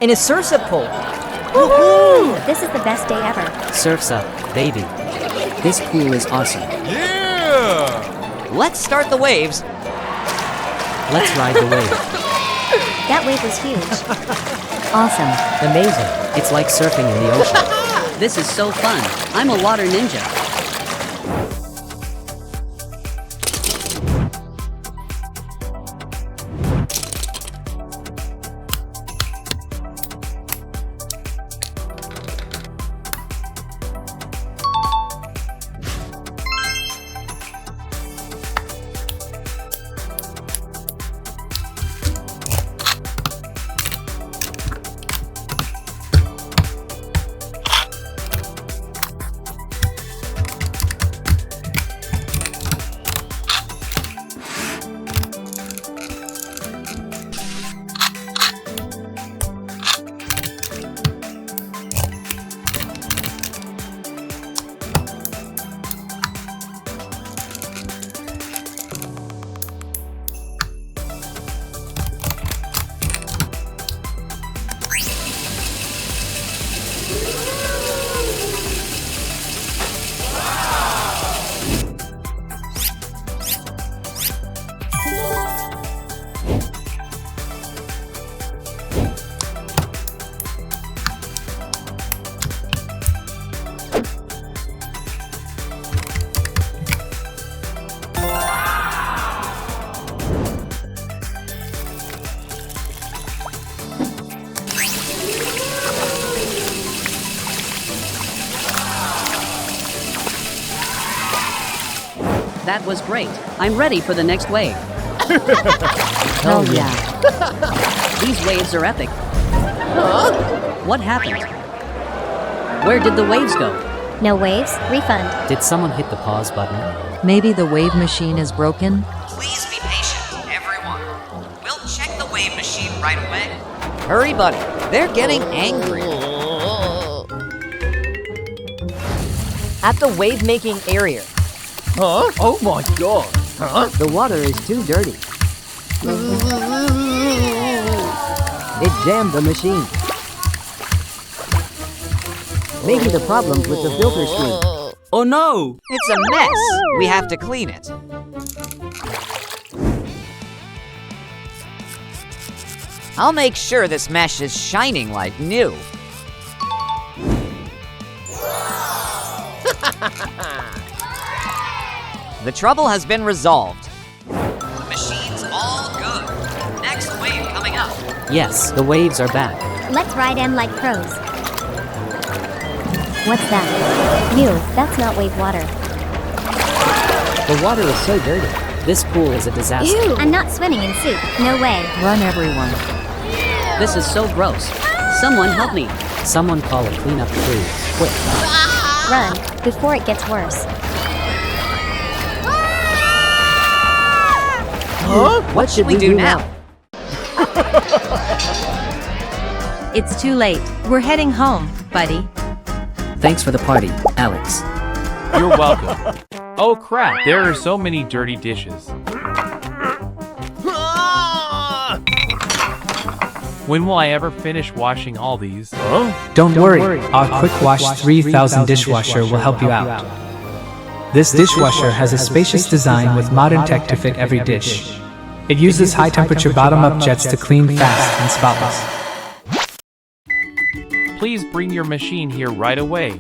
in a surf's up pool. Woohoo! This is the best day ever. Surf's up, baby. This pool is awesome. Yeah! Let's start the waves. Let's ride the wave. That wave was huge. Awesome. Amazing. It's like surfing in the ocean. This is so fun. I'm a water ninja. That was great. I'm ready for the next wave. Hell yeah. These waves are epic. What happened? Where did the waves go? No waves? Refund. Did someone hit the pause button? Maybe the wave machine is broken? Please be patient, everyone. We'll check the wave machine right away. Hurry, buddy. They're getting angry. At the wave-making area. Huh? Oh my god. Huh? The water is too dirty. It jammed the machine. Maybe the problem's with the filter screen. Oh no! It's a mess. We have to clean it. I'll make sure this mesh is shining like new. The trouble has been resolved. Machine's all good. Next wave coming up. Yes, the waves are back. Let's ride them like pros. What's that? Ew, that's not wave water. The water is so dirty. This pool is a disaster. Ew! I'm not swimming in soup. No way. Run, everyone. This is so gross. Someone help me. Someone call a cleanup crew. Quick. Run, before it gets worse. Huh? What should we do now? It's too late. We're heading home, buddy. Thanks for the party, Alex. You're welcome. Oh crap, there are so many dirty dishes. When will I ever finish washing all these? Huh? Don't worry, our Quick Wash 3000 dishwasher will help you out. This dishwasher has a spacious design with modern tech to fit every dish. It uses high-temperature bottom-up jets to clean fast and spotless. Please bring your machine here right away.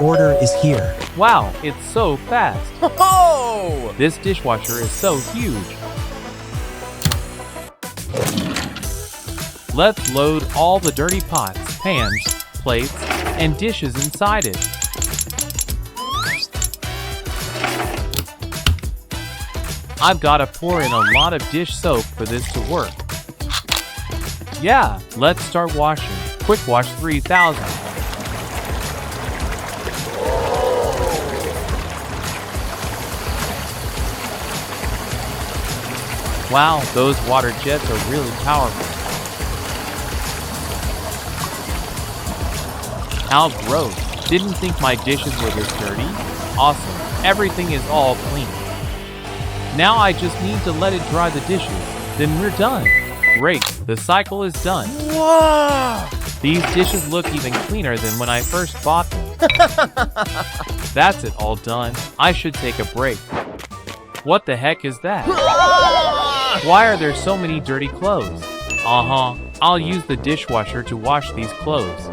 order is here. Wow, it's so fast. Oh! This dishwasher is so huge. Let's load all the dirty pots, pans, plates, and dishes inside it. I've got to pour in a lot of dish soap for this to work. Yeah, let's start washing. Quick Wash 3000. Wow, those water jets are really powerful. How gross. Didn't think my dishes were this dirty. Awesome. Everything is all clean. Now I just need to let it dry the dishes. Then we're done. Great, the cycle is done. Wow! These dishes look even cleaner than when I first bought them. That's it, all done. I should take a break. What the heck is that? Why are there so many dirty clothes? I'll use the dishwasher to wash these clothes.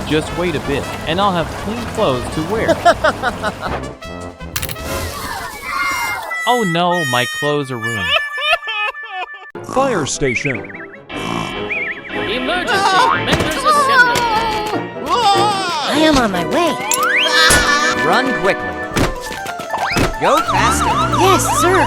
Just wait a bit, and I'll have clean clothes to wear. Oh no, my clothes are ruined. Fire station. Emergency! Members assembly! I am on my way. Run quickly. Go faster. Yes, sir.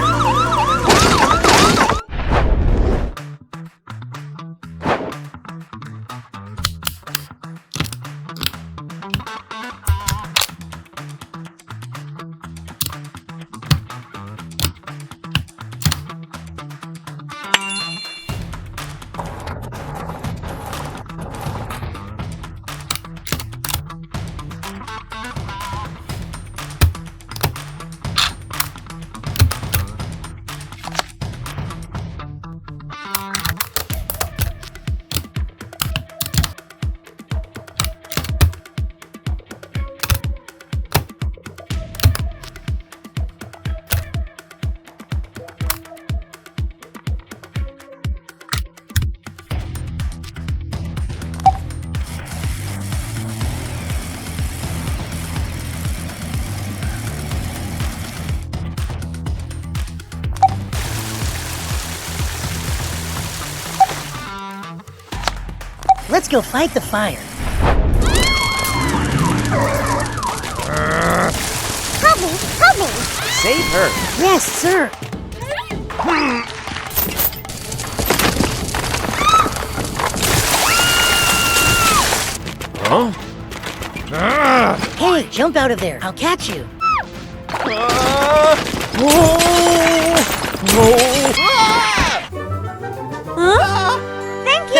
Let's go fight the fire. Help me! Help me! Save her. Yes, sir. Hey, jump out of there. I'll catch you. Thank you!